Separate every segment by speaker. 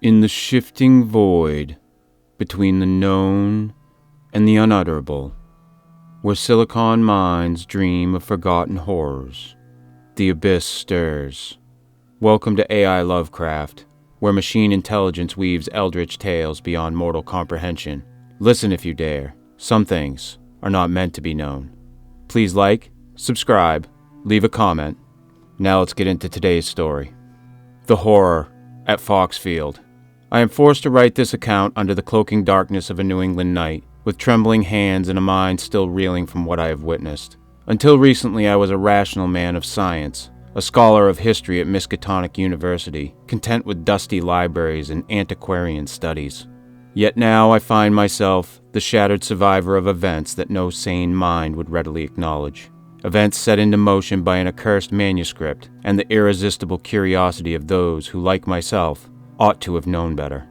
Speaker 1: In the shifting void between the known and the unutterable, where silicon minds dream of forgotten horrors, the abyss stirs. Welcome to AI Lovecraft, where machine intelligence weaves eldritch tales beyond mortal comprehension. Listen if you dare. Some things are not meant to be known. Please like, subscribe, leave a comment. Now let's get into today's story. The horror at Foxfield. I am forced to write this account under the cloaking darkness of a New England night, with trembling hands and a mind still reeling from what I have witnessed. Until recently, I was a rational man of science, a scholar of history at Miskatonic University, content with dusty libraries and antiquarian studies. Yet now I find myself the shattered survivor of events that no sane mind would readily acknowledge. Events set into motion by an accursed manuscript and the irresistible curiosity of those who, like myself, ought to have known better.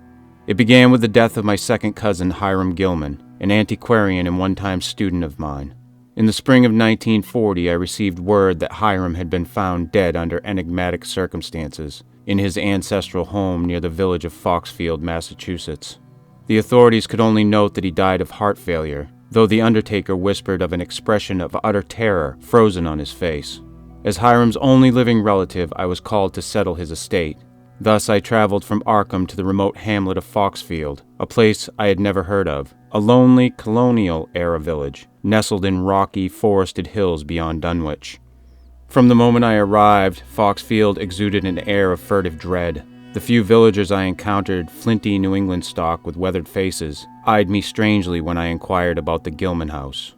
Speaker 1: It began with the death of my second cousin Hiram Gilman, an antiquarian and one-time student of mine. In the spring of 1940, I received word that Hiram had been found dead under enigmatic circumstances in his ancestral home near the village of Foxfield, Massachusetts. The authorities could only note that he died of heart failure, though the undertaker whispered of an expression of utter terror frozen on his face. As Hiram's only living relative, I was called to settle his estate. Thus I traveled from Arkham to the remote hamlet of Foxfield, a place I had never heard of, a lonely colonial-era village, nestled in rocky, forested hills beyond Dunwich. From the moment I arrived, Foxfield exuded an air of furtive dread. The few villagers I encountered, flinty New England stock with weathered faces, eyed me strangely when I inquired about the Gilman house.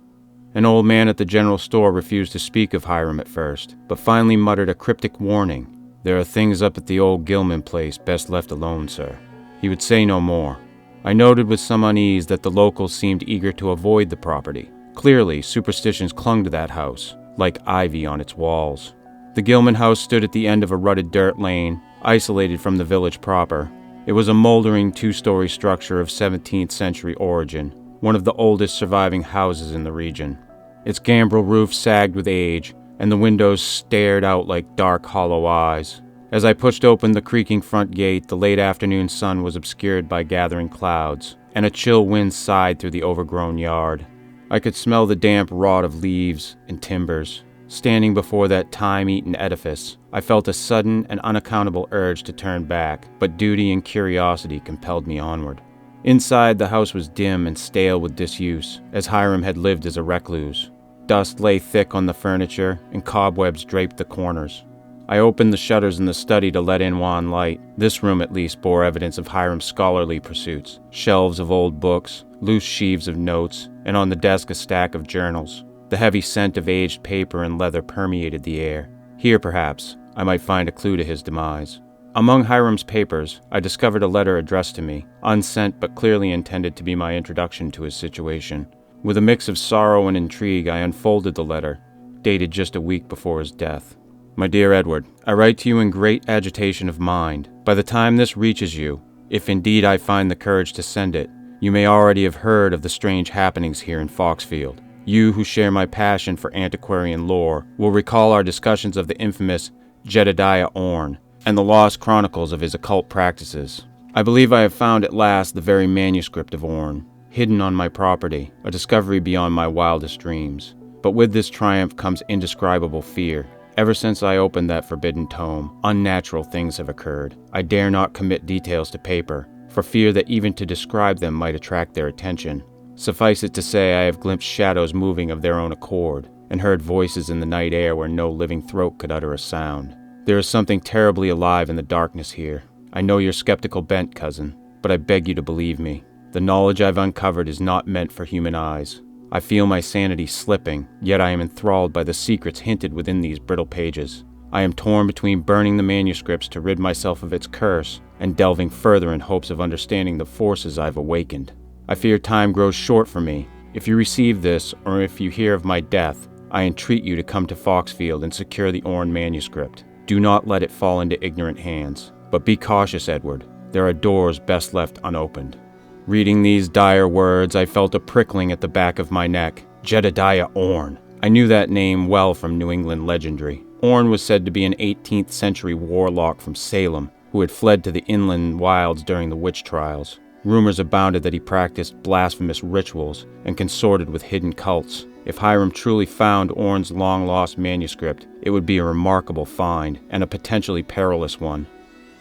Speaker 1: An old man at the general store refused to speak of Hiram at first, but finally muttered a cryptic warning. "There are things up at the old Gilman place best left alone, sir." He would say no more. I noted with some unease that the locals seemed eager to avoid the property. Clearly, superstitions clung to that house, like ivy on its walls. The Gilman house stood at the end of a rutted dirt lane, isolated from the village proper. It was a moldering two-story structure of 17th century origin, one of the oldest surviving houses in the region. Its gambrel roof sagged with age, and the windows stared out like dark, hollow eyes. As I pushed open the creaking front gate, the late afternoon sun was obscured by gathering clouds, and a chill wind sighed through the overgrown yard. I could smell the damp rot of leaves and timbers. Standing before that time-eaten edifice, I felt a sudden and unaccountable urge to turn back, but duty and curiosity compelled me onward. Inside, the house was dim and stale with disuse, as Hiram had lived as a recluse. Dust lay thick on the furniture, and cobwebs draped the corners. I opened the shutters in the study to let in wan light. This room at least bore evidence of Hiram's scholarly pursuits. Shelves of old books, loose sheaves of notes, and on the desk a stack of journals. The heavy scent of aged paper and leather permeated the air. Here, perhaps, I might find a clue to his demise. Among Hiram's papers, I discovered a letter addressed to me, unsent but clearly intended to be my introduction to his situation. With a mix of sorrow and intrigue, I unfolded the letter, dated just a week before his death. My dear Edward, I write to you in great agitation of mind. By the time this reaches you, if indeed I find the courage to send it, you may already have heard of the strange happenings here in Foxfield. You who share my passion for antiquarian lore will recall our discussions of the infamous Jedediah Orne and the lost chronicles of his occult practices. I believe I have found at last the very manuscript of Orne, hidden on my property, a discovery beyond my wildest dreams. But with this triumph comes indescribable fear. Ever since I opened that forbidden tome, unnatural things have occurred. I dare not commit details to paper, for fear that even to describe them might attract their attention. Suffice it to say, I have glimpsed shadows moving of their own accord, and heard voices in the night air where no living throat could utter a sound. There is something terribly alive in the darkness here. I know your skeptical bent, cousin, but I beg you to believe me. The knowledge I've uncovered is not meant for human eyes. I feel my sanity slipping, yet I am enthralled by the secrets hinted within these brittle pages. I am torn between burning the manuscripts to rid myself of its curse, and delving further in hopes of understanding the forces I've awakened. I fear time grows short for me. If you receive this, or if you hear of my death, I entreat you to come to Foxfield and secure the Orne manuscript. Do not let it fall into ignorant hands. But be cautious, Edward. There are doors best left unopened. Reading these dire words, I felt a prickling at the back of my neck. Jedediah Orne. I knew that name well from New England legendary. Orne was said to be an 18th century warlock from Salem, who who had fled to the inland wilds during the witch trials. Rumors abounded that he practiced blasphemous rituals and consorted with hidden cults. If Hiram truly found Orne's long-lost manuscript, it would be a remarkable find, and a potentially perilous one.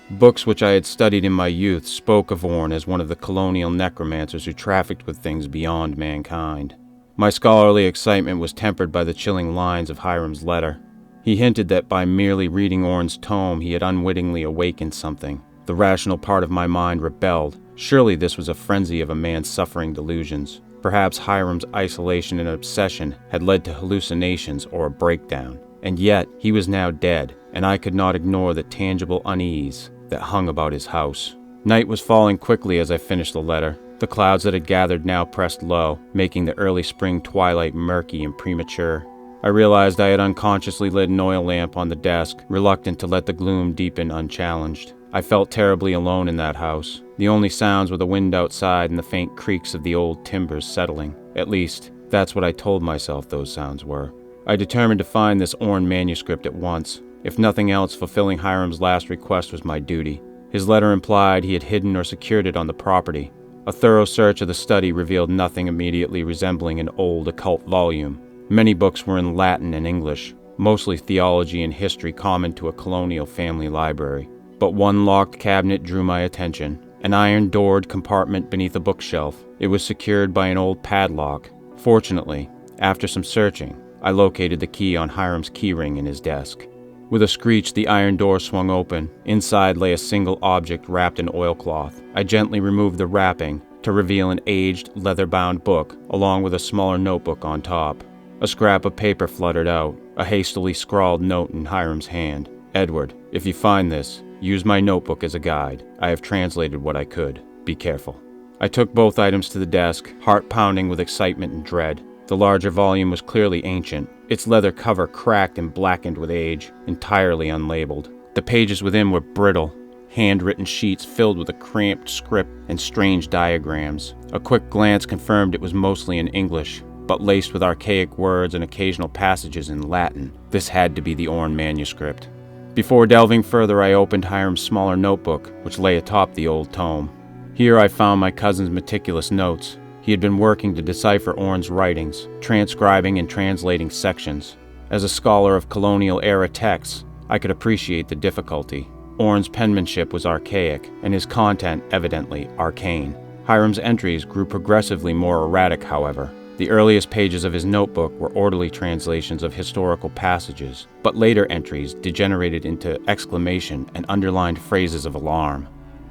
Speaker 1: Books which I had studied in my youth spoke of Orne as one of the colonial necromancers who trafficked with things beyond mankind. My scholarly excitement was tempered by the chilling lines of Hiram's letter. He hinted that by merely reading Orne's tome he had unwittingly awakened something. The rational part of my mind rebelled. Surely this was a frenzy of a man suffering delusions. Perhaps Hiram's isolation and obsession had led to hallucinations or a breakdown. And yet, he was now dead, and I could not ignore the tangible unease that hung about his house. Night was falling quickly as I finished the letter. The clouds that had gathered now pressed low, making the early spring twilight murky and premature. I realized I had unconsciously lit an oil lamp on the desk, reluctant to let the gloom deepen unchallenged. I felt terribly alone in that house. The only sounds were the wind outside and the faint creaks of the old timbers settling. At least, that's what I told myself those sounds were. I determined to find this Orne manuscript at once. If nothing else, fulfilling Hiram's last request was my duty. His letter implied he had hidden or secured it on the property. A thorough search of the study revealed nothing immediately resembling an old occult volume. Many books were in Latin and English, mostly theology and history common to a colonial family library. But one locked cabinet drew my attention, an iron-doored compartment beneath a bookshelf. It was secured by an old padlock. Fortunately, after some searching, I located the key on Hiram's keyring in his desk. With a screech, the iron door swung open. Inside lay a single object wrapped in oilcloth. I gently removed the wrapping to reveal an aged, leather-bound book, along with a smaller notebook on top. A scrap of paper fluttered out, a hastily scrawled note in Hiram's hand. "Edward, if you find this, use my notebook as a guide. I have translated what I could. Be careful." I took both items to the desk, heart pounding with excitement and dread. The larger volume was clearly ancient, its leather cover cracked and blackened with age, entirely unlabeled. The pages within were brittle, handwritten sheets filled with a cramped script and strange diagrams. A quick glance confirmed it was mostly in English, but laced with archaic words and occasional passages in Latin. This had to be the Orne manuscript. Before delving further, I opened Hiram's smaller notebook, which lay atop the old tome. Here I found my cousin's meticulous notes. He had been working to decipher Orne's writings, transcribing and translating sections. As a scholar of colonial-era texts, I could appreciate the difficulty. Orne's penmanship was archaic, and his content evidently arcane. Hiram's entries grew progressively more erratic, however. The earliest pages of his notebook were orderly translations of historical passages, but later entries degenerated into exclamation and underlined phrases of alarm.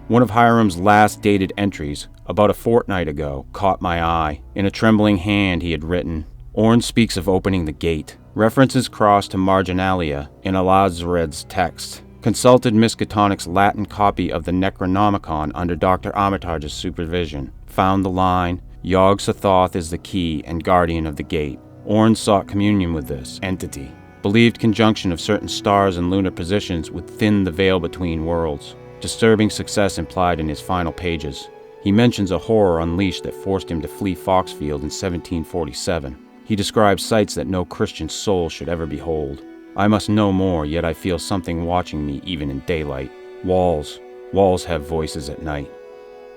Speaker 1: One of Hiram's last dated entries, about a fortnight ago, caught my eye. In a trembling hand he had written, "Orne speaks of opening the gate." References crossed to marginalia in Alazred's text. Consulted Miskatonic's Latin copy of the Necronomicon under Dr. Armitage's supervision. Found the line, "Yog-Sothoth is the key and guardian of the gate." Orne sought communion with this entity. Believed conjunction of certain stars and lunar positions would thin the veil between worlds. Disturbing success implied in his final pages. He mentions a horror unleashed that forced him to flee Foxfield in 1747. He describes sights that no Christian soul should ever behold. I must know more, yet I feel something watching me even in daylight. Walls have voices at night.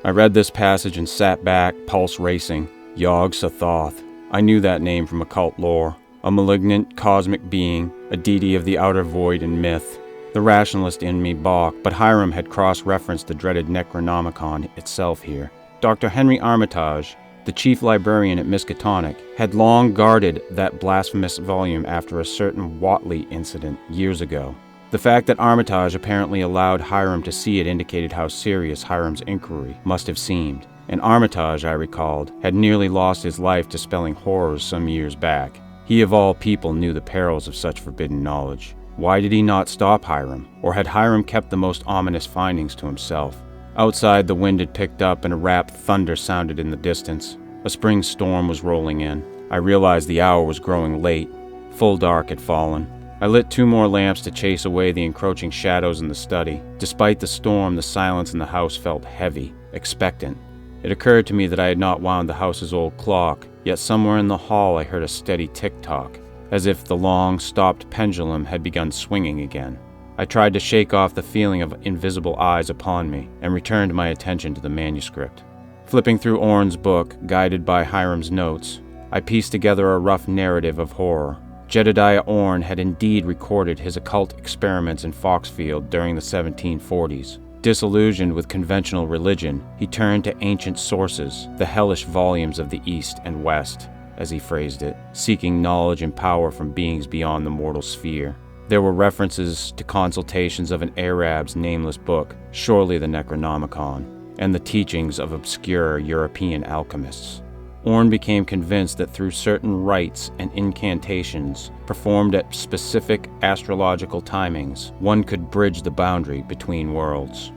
Speaker 1: I read this passage and sat back, pulse racing. Yog-Sothoth. I knew that name from occult lore. A malignant, cosmic being, a deity of the outer void and myth. The rationalist in me balked, but Hiram had cross-referenced the dreaded Necronomicon itself here. Dr. Henry Armitage, the chief librarian at Miskatonic, had long guarded that blasphemous volume after a certain Whatley incident years ago. The fact that Armitage apparently allowed Hiram to see it indicated how serious Hiram's inquiry must have seemed. And Armitage, I recalled, had nearly lost his life to spelling horrors some years back. He of all people knew the perils of such forbidden knowledge. Why did he not stop Hiram? Or had Hiram kept the most ominous findings to himself? Outside, the wind had picked up and a rapt thunder sounded in the distance. A spring storm was rolling in. I realized the hour was growing late. Full dark had fallen. I lit 2 more lamps to chase away the encroaching shadows in the study. Despite the storm, the silence in the house felt heavy, expectant. It occurred to me that I had not wound the house's old clock, yet somewhere in the hall I heard a steady tick-tock, as if the long, stopped pendulum had begun swinging again. I tried to shake off the feeling of invisible eyes upon me and returned my attention to the manuscript. Flipping through Orn's book, guided by Hiram's notes, I pieced together a rough narrative of horror. Jedediah Orn had indeed recorded his occult experiments in Foxfield during the 1740s. Disillusioned with conventional religion, he turned to ancient sources, the hellish volumes of the East and West, as he phrased it, seeking knowledge and power from beings beyond the mortal sphere. There were references to consultations of an Arab's nameless book, surely the Necronomicon, and the teachings of obscure European alchemists. Orn became convinced that through certain rites and incantations performed at specific astrological timings, one could bridge the boundary between worlds.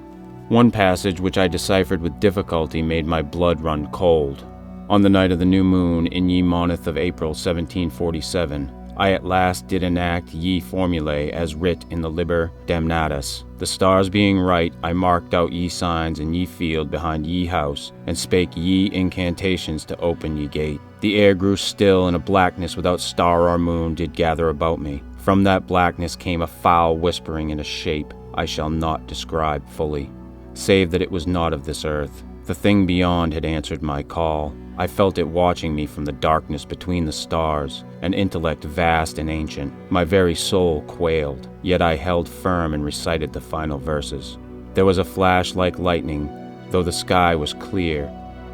Speaker 1: One passage which I deciphered with difficulty made my blood run cold. On the night of the new moon in ye moneth of April 1747, I at last did enact ye formulae as writ in the Liber Damnatus. The stars being right, I marked out ye signs in ye field behind ye house, and spake ye incantations to open ye gate. The air grew still, and a blackness without star or moon did gather about me. From that blackness came a foul whispering in a shape I shall not describe fully, save that it was not of this earth. The thing beyond had answered my call. I felt it watching me from the darkness between the stars, an intellect vast and ancient. My very soul quailed, yet I held firm and recited the final verses. There was a flash like lightning, though the sky was clear,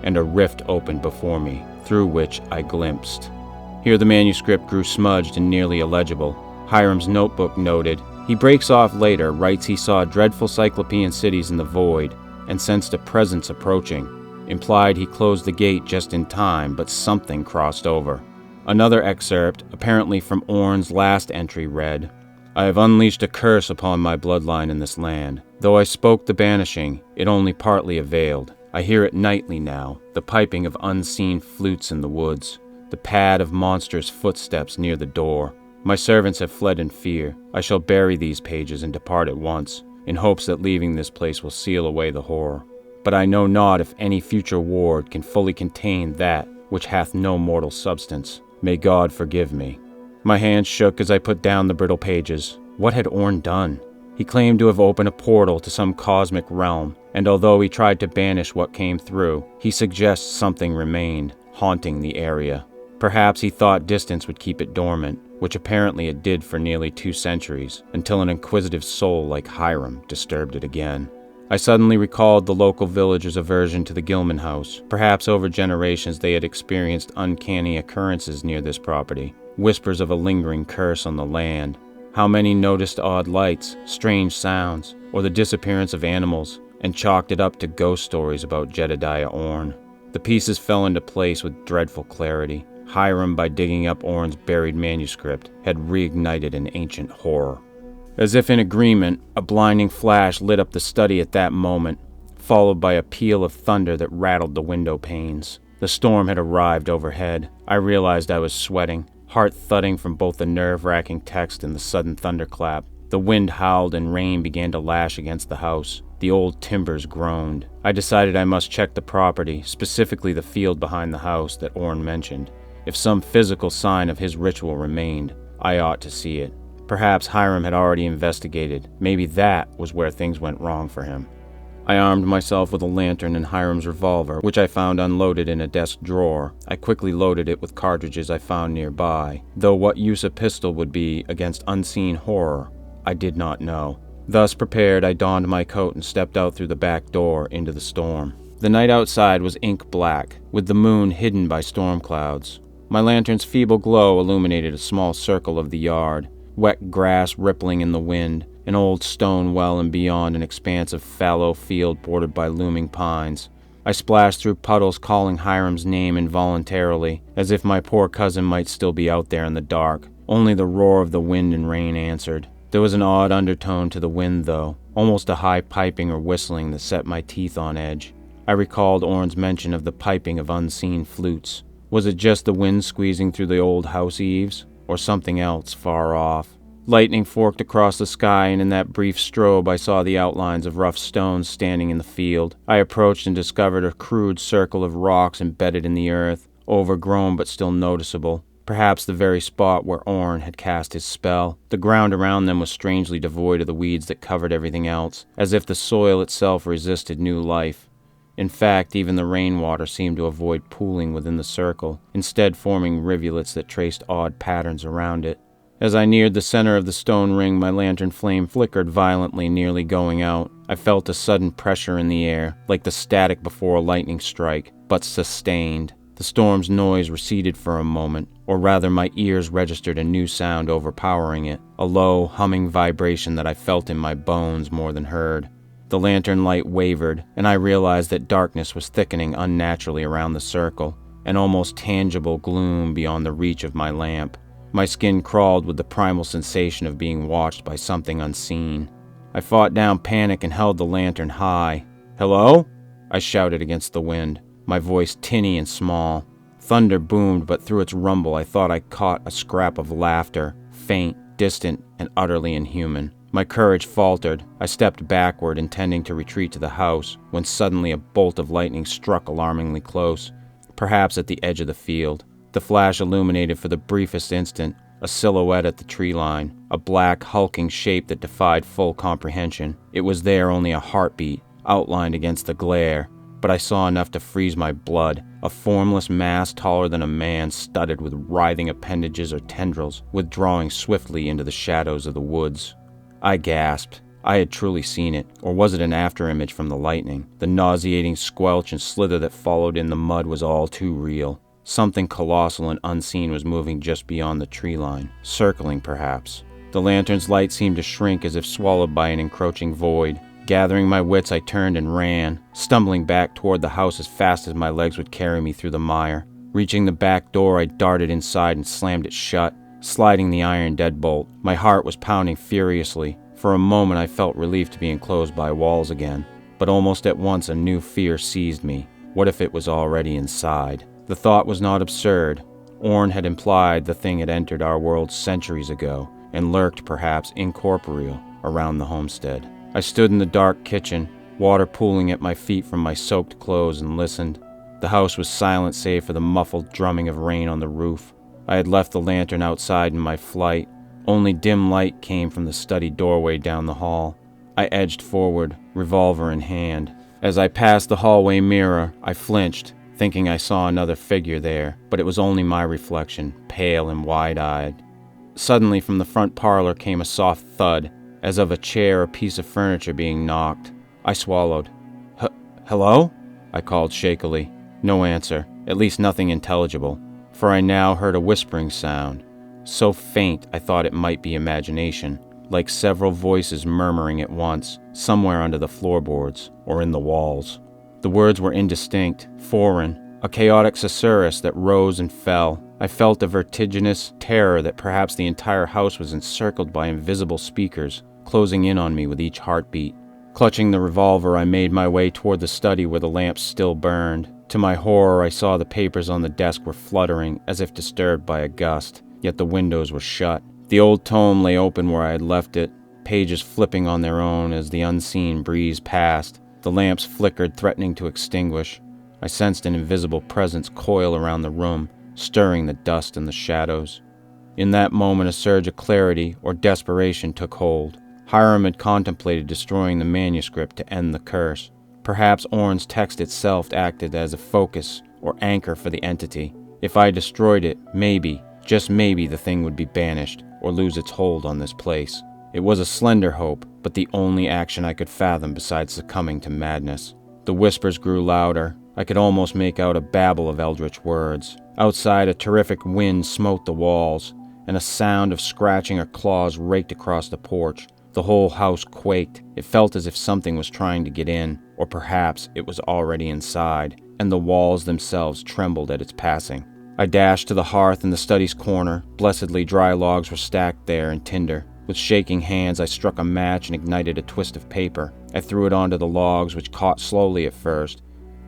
Speaker 1: and a rift opened before me, through which I glimpsed. Here the manuscript grew smudged and nearly illegible. Hiram's notebook noted, he breaks off later, writes he saw dreadful cyclopean cities in the void, and sensed a presence approaching. Implied he closed the gate just in time, but something crossed over. Another excerpt, apparently from Orn's last entry, read, I have unleashed a curse upon my bloodline in this land. Though I spoke the banishing, it only partly availed. I hear it nightly now, the piping of unseen flutes in the woods, the pad of monstrous footsteps near the door. My servants have fled in fear. I shall bury these pages and depart at once, in hopes that leaving this place will seal away the horror. But I know not if any future ward can fully contain that which hath no mortal substance. May God forgive me. My hands shook as I put down the brittle pages. What had Orn done? He claimed to have opened a portal to some cosmic realm, and although he tried to banish what came through, he suggests something remained, haunting the area. Perhaps he thought distance would keep it dormant, which apparently it did for nearly 2 centuries, until an inquisitive soul like Hiram disturbed it again. I suddenly recalled the local villagers' aversion to the Gilman house. Perhaps over generations they had experienced uncanny occurrences near this property, whispers of a lingering curse on the land. How many noticed odd lights, strange sounds, or the disappearance of animals, and chalked it up to ghost stories about Jedediah Orn. The pieces fell into place with dreadful clarity. Hiram, by digging up Orn's buried manuscript, had reignited an ancient horror. As if in agreement, a blinding flash lit up the study at that moment, followed by a peal of thunder that rattled the window panes. The storm had arrived overhead. I realized I was sweating, heart thudding from both the nerve-wracking text and the sudden thunderclap. The wind howled and rain began to lash against the house. The old timbers groaned. I decided I must check the property, specifically the field behind the house that Orn mentioned. If some physical sign of his ritual remained, I ought to see it. Perhaps Hiram had already investigated. Maybe that was where things went wrong for him. I armed myself with a lantern and Hiram's revolver, which I found unloaded in a desk drawer. I quickly loaded it with cartridges I found nearby, though what use a pistol would be against unseen horror, I did not know. Thus prepared, I donned my coat and stepped out through the back door into the storm. The night outside was ink black, with the moon hidden by storm clouds. My lantern's feeble glow illuminated a small circle of the yard. Wet grass rippling in the wind, an old stone well, and beyond an expanse of fallow field bordered by looming pines. I splashed through puddles, calling Hiram's name involuntarily, as if my poor cousin might still be out there in the dark. Only the roar of the wind and rain answered. There was an odd undertone to the wind, though, almost a high piping or whistling that set my teeth on edge. I recalled Orn's mention of the piping of unseen flutes. Was it just the wind squeezing through the old house eaves? Or something else far off? Lightning forked across the sky, and in that brief strobe I saw the outlines of rough stones standing in the field. I approached and discovered a crude circle of rocks embedded in the earth, overgrown but still noticeable. perhaps the very spot where Orn had cast his spell. The ground around them was strangely devoid of the weeds that covered everything else, as if the soil itself resisted new life. In fact, even the rainwater seemed to avoid pooling within the circle, instead forming rivulets that traced odd patterns around it. As I neared the center of the stone ring, my lantern flame flickered violently, nearly going out. I felt a sudden pressure in the air, like the static before a lightning strike, but sustained. The storm's noise receded for a moment, or rather my ears registered a new sound overpowering it, a low, humming vibration that I felt in my bones more than heard. The lantern light wavered, and I realized that darkness was thickening unnaturally around the circle, an almost tangible gloom beyond the reach of my lamp. My skin crawled with the primal sensation of being watched by something unseen. I fought down panic and held the lantern high. "Hello?" I shouted against the wind, my voice tinny and small. Thunder boomed, but through its rumble I thought I caught a scrap of laughter, faint, distant, and utterly inhuman. My courage faltered. I stepped backward, intending to retreat to the house, when suddenly a bolt of lightning struck alarmingly close, perhaps at the edge of the field. The flash illuminated for the briefest instant a silhouette at the tree line, a black, hulking shape that defied full comprehension. It was there only a heartbeat, outlined against the glare, but I saw enough to freeze my blood, a formless mass taller than a man, studded with writhing appendages or tendrils, withdrawing swiftly into the shadows of the woods. I gasped. I had truly seen it, or was it an afterimage from the lightning? The nauseating squelch and slither that followed in the mud was all too real. Something colossal and unseen was moving just beyond the tree line, circling perhaps. The lantern's light seemed to shrink as if swallowed by an encroaching void. Gathering my wits, I turned and ran, stumbling back toward the house as fast as my legs would carry me through the mire. Reaching the back door, I darted inside and slammed it shut, sliding the iron deadbolt. My heart was pounding furiously. For a moment I felt relieved to be enclosed by walls again, but almost at once a new fear seized me. What if it was already inside? The thought was not absurd. Orn had implied the thing had entered our world centuries ago, and lurked, perhaps incorporeal, around the homestead. I stood in the dark kitchen, water pooling at my feet from my soaked clothes, and listened. The house was silent save for the muffled drumming of rain on the roof. I had left the lantern outside in my flight. Only dim light came from the study doorway down the hall. I edged forward, revolver in hand. As I passed the hallway mirror, I flinched, thinking I saw another figure there, but it was only my reflection, pale and wide-eyed. Suddenly from the front parlor came a soft thud, as of a chair or piece of furniture being knocked. I swallowed. "Hello?" I called shakily. No answer, at least nothing intelligible, for I now heard a whispering sound. So faint I thought it might be imagination, like several voices murmuring at once, somewhere under the floorboards or in the walls. The words were indistinct, foreign, a chaotic susurrus that rose and fell. I felt a vertiginous terror that perhaps the entire house was encircled by invisible speakers, closing in on me with each heartbeat. Clutching the revolver, I made my way toward the study where the lamp still burned. To my horror, I saw the papers on the desk were fluttering, as if disturbed by a gust. Yet the windows were shut. The old tome lay open where I had left it, pages flipping on their own as the unseen breeze passed. The lamps flickered, threatening to extinguish. I sensed an invisible presence coil around the room, stirring the dust and the shadows. In that moment, a surge of clarity or desperation took hold. Hiram had contemplated destroying the manuscript to end the curse. Perhaps Orn's text itself acted as a focus or anchor for the entity. If I destroyed it, maybe, just maybe, the thing would be banished, or lose its hold on this place. It was a slender hope, but the only action I could fathom besides succumbing to madness. The whispers grew louder. I could almost make out a babble of eldritch words. Outside, a terrific wind smote the walls, and a sound of scratching or claws raked across the porch. The whole house quaked. It felt as if something was trying to get in, or perhaps it was already inside, and the walls themselves trembled at its passing. I dashed to the hearth in the study's corner. Blessedly dry logs were stacked there in tinder. With shaking hands, I struck a match and ignited a twist of paper. I threw it onto the logs, which caught slowly at first,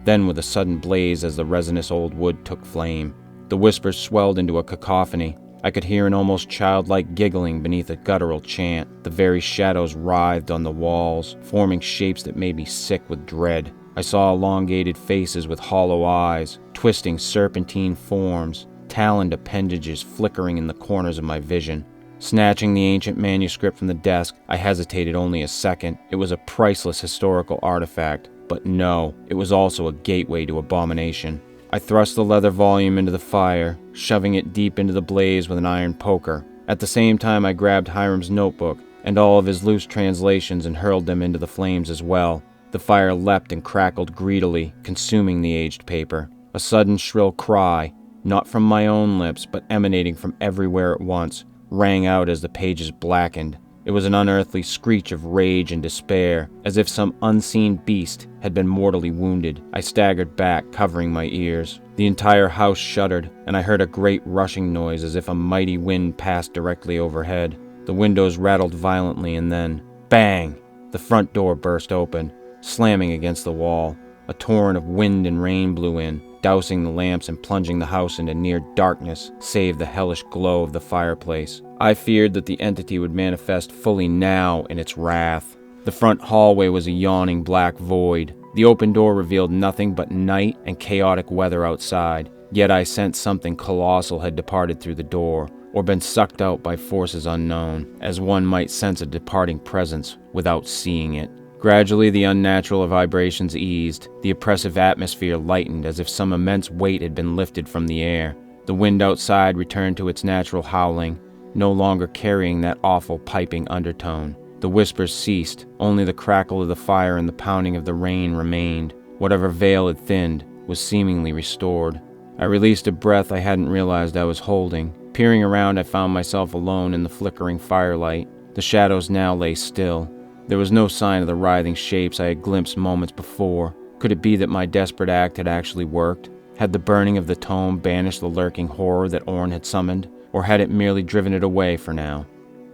Speaker 1: then with a sudden blaze as the resinous old wood took flame. The whispers swelled into a cacophony. I could hear an almost childlike giggling beneath a guttural chant. The very shadows writhed on the walls, forming shapes that made me sick with dread. I saw elongated faces with hollow eyes, twisting serpentine forms, taloned appendages flickering in the corners of my vision. Snatching the ancient manuscript from the desk, I hesitated only a second. It was a priceless historical artifact, but no, it was also a gateway to abomination. I thrust the leather volume into the fire, shoving it deep into the blaze with an iron poker. At the same time, I grabbed Hiram's notebook and all of his loose translations and hurled them into the flames as well. The fire leapt and crackled greedily, consuming the aged paper. A sudden shrill cry, not from my own lips, but emanating from everywhere at once, rang out as the pages blackened. It was an unearthly screech of rage and despair, as if some unseen beast had been mortally wounded. I staggered back, covering my ears. The entire house shuddered, and I heard a great rushing noise as if a mighty wind passed directly overhead. The windows rattled violently, and then, bang! The front door burst open, slamming against the wall. A torrent of wind and rain blew in, dousing the lamps and plunging the house into near darkness, save the hellish glow of the fireplace. I feared that the entity would manifest fully now in its wrath. The front hallway was a yawning black void. The open door revealed nothing but night and chaotic weather outside, yet I sensed something colossal had departed through the door, or been sucked out by forces unknown, as one might sense a departing presence without seeing it. Gradually, the unnatural vibrations eased. The oppressive atmosphere lightened as if some immense weight had been lifted from the air. The wind outside returned to its natural howling, no longer carrying that awful piping undertone. The whispers ceased. Only the crackle of the fire and the pounding of the rain remained. Whatever veil had thinned was seemingly restored. I released a breath I hadn't realized I was holding. Peering around, I found myself alone in the flickering firelight. The shadows now lay still. There was no sign of the writhing shapes I had glimpsed moments before. Could it be that my desperate act had actually worked? Had the burning of the tome banished the lurking horror that Orn had summoned? Or had it merely driven it away for now?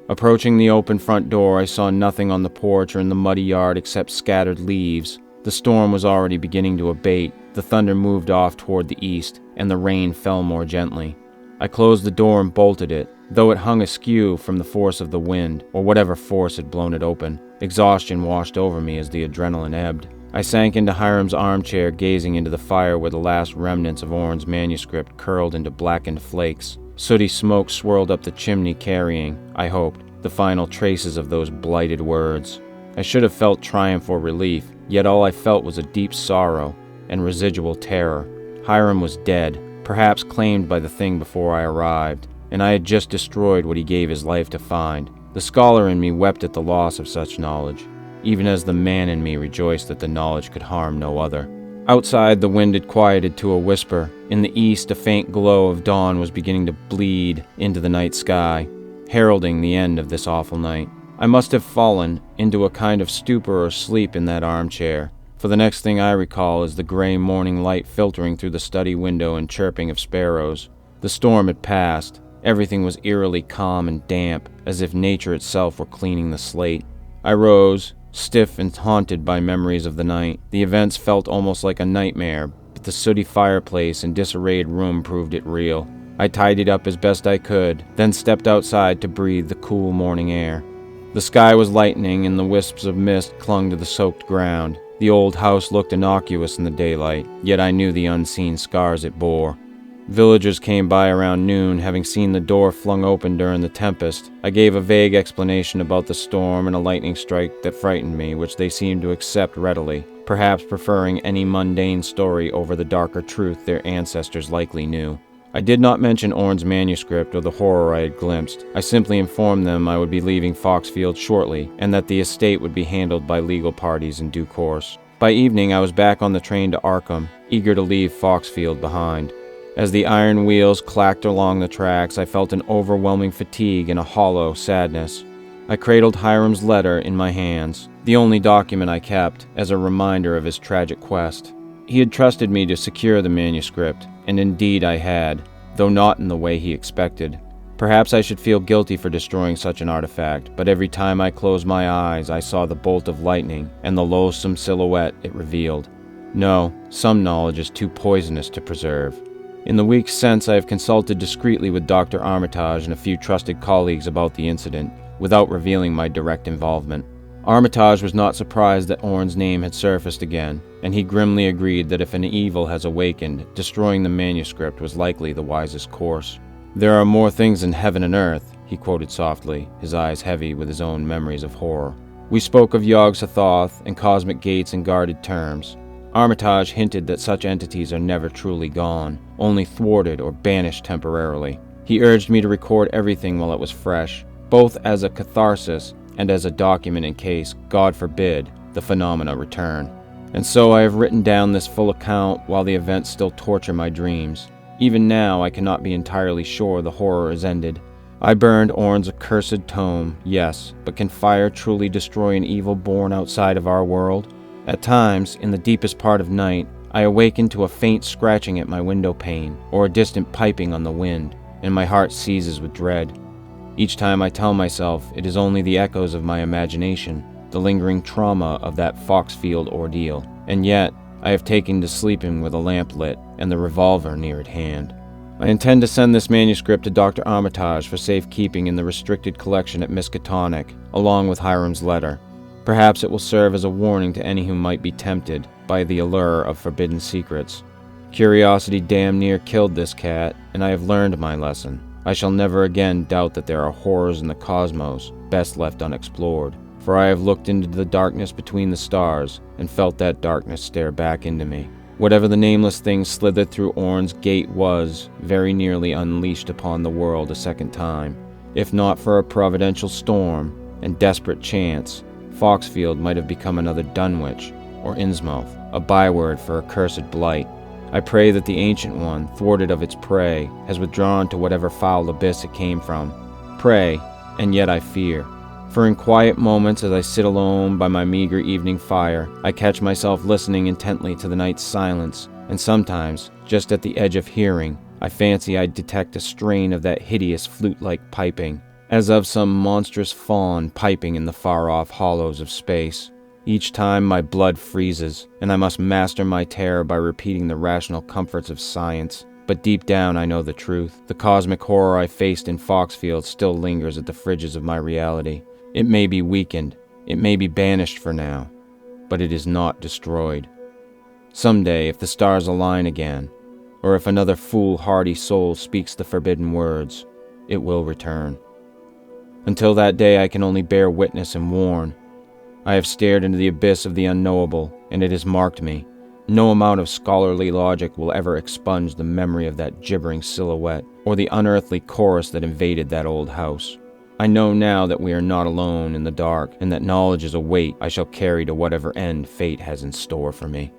Speaker 1: Approaching the open front door, I saw nothing on the porch or in the muddy yard except scattered leaves. The storm was already beginning to abate. The thunder moved off toward the east, and the rain fell more gently. I closed the door and bolted it, though it hung askew from the force of the wind, or whatever force had blown it open. Exhaustion washed over me as the adrenaline ebbed. I sank into Hiram's armchair, gazing into the fire where the last remnants of Orn's manuscript curled into blackened flakes. Sooty smoke swirled up the chimney carrying, I hoped, the final traces of those blighted words. I should have felt triumph or relief, yet all I felt was a deep sorrow and residual terror. Hiram was dead, perhaps claimed by the thing before I arrived, and I had just destroyed what he gave his life to find. The scholar in me wept at the loss of such knowledge, even as the man in me rejoiced that the knowledge could harm no other. Outside, the wind had quieted to a whisper. In the east, a faint glow of dawn was beginning to bleed into the night sky, heralding the end of this awful night. I must have fallen into a kind of stupor or sleep in that armchair, for the next thing I recall is the gray morning light filtering through the study window and chirping of sparrows. The storm had passed. Everything was eerily calm and damp, as if nature itself were cleaning the slate. I rose, stiff and haunted by memories of the night. The events felt almost like a nightmare, but the sooty fireplace and disarrayed room proved it real. I tidied up as best I could, then stepped outside to breathe the cool morning air. The sky was lightening, and the wisps of mist clung to the soaked ground. The old house looked innocuous in the daylight, yet I knew the unseen scars it bore. Villagers came by around noon, having seen the door flung open during the tempest. I gave a vague explanation about the storm and a lightning strike that frightened me, which they seemed to accept readily, perhaps preferring any mundane story over the darker truth their ancestors likely knew. I did not mention Orn's manuscript or the horror I had glimpsed. I simply informed them I would be leaving Foxfield shortly, and that the estate would be handled by legal parties in due course. By evening, I was back on the train to Arkham, eager to leave Foxfield behind. As the iron wheels clacked along the tracks, I felt an overwhelming fatigue and a hollow sadness. I cradled Hiram's letter in my hands, the only document I kept, as a reminder of his tragic quest. He had trusted me to secure the manuscript, and indeed I had, though not in the way he expected. Perhaps I should feel guilty for destroying such an artifact, but every time I closed my eyes, I saw the bolt of lightning and the loathsome silhouette it revealed. No, some knowledge is too poisonous to preserve. In the weeks since, I have consulted discreetly with Dr. Armitage and a few trusted colleagues about the incident, without revealing my direct involvement. Armitage was not surprised that Orn's name had surfaced again, and he grimly agreed that if an evil has awakened, destroying the manuscript was likely the wisest course. "There are more things in heaven and earth," he quoted softly, his eyes heavy with his own memories of horror. We spoke of Yog-Sothoth and cosmic gates in guarded terms. Armitage hinted that such entities are never truly gone, only thwarted or banished temporarily. He urged me to record everything while it was fresh, both as a catharsis and as a document in case, God forbid, the phenomena return. And so I have written down this full account while the events still torture my dreams. Even now I cannot be entirely sure the horror is ended. I burned Orn's accursed tome, yes, but can fire truly destroy an evil born outside of our world? At times, in the deepest part of night, I awaken to a faint scratching at my window pane, or a distant piping on the wind, and my heart seizes with dread. Each time I tell myself it is only the echoes of my imagination, the lingering trauma of that Foxfield ordeal, and yet I have taken to sleeping with a lamp lit and the revolver near at hand. I intend to send this manuscript to Dr. Armitage for safekeeping in the restricted collection at Miskatonic, along with Hiram's letter. Perhaps it will serve as a warning to any who might be tempted by the allure of forbidden secrets. Curiosity damn near killed this cat, and I have learned my lesson. I shall never again doubt that there are horrors in the cosmos best left unexplored, for I have looked into the darkness between the stars and felt that darkness stare back into me. Whatever the nameless thing slithered through Orn's gate was, very nearly unleashed upon the world a second time. If not for a providential storm and desperate chance, Foxfield might have become another Dunwich or Innsmouth, a byword for accursed blight. I pray that the Ancient One, thwarted of its prey, has withdrawn to whatever foul abyss it came from. Pray, and yet I fear. For in quiet moments as I sit alone by my meager evening fire, I catch myself listening intently to the night's silence, and sometimes, just at the edge of hearing, I fancy I detect a strain of that hideous flute-like piping, as of some monstrous faun piping in the far-off hollows of space. Each time my blood freezes, and I must master my terror by repeating the rational comforts of science. But deep down I know the truth. The cosmic horror I faced in Foxfield still lingers at the fridges of my reality. It may be weakened, it may be banished for now, but it is not destroyed. Someday, if the stars align again, or if another foolhardy soul speaks the forbidden words, it will return. Until that day I can only bear witness and warn. I have stared into the abyss of the unknowable, and it has marked me. No amount of scholarly logic will ever expunge the memory of that gibbering silhouette, or the unearthly chorus that invaded that old house. I know now that we are not alone in the dark, and that knowledge is a weight I shall carry to whatever end fate has in store for me.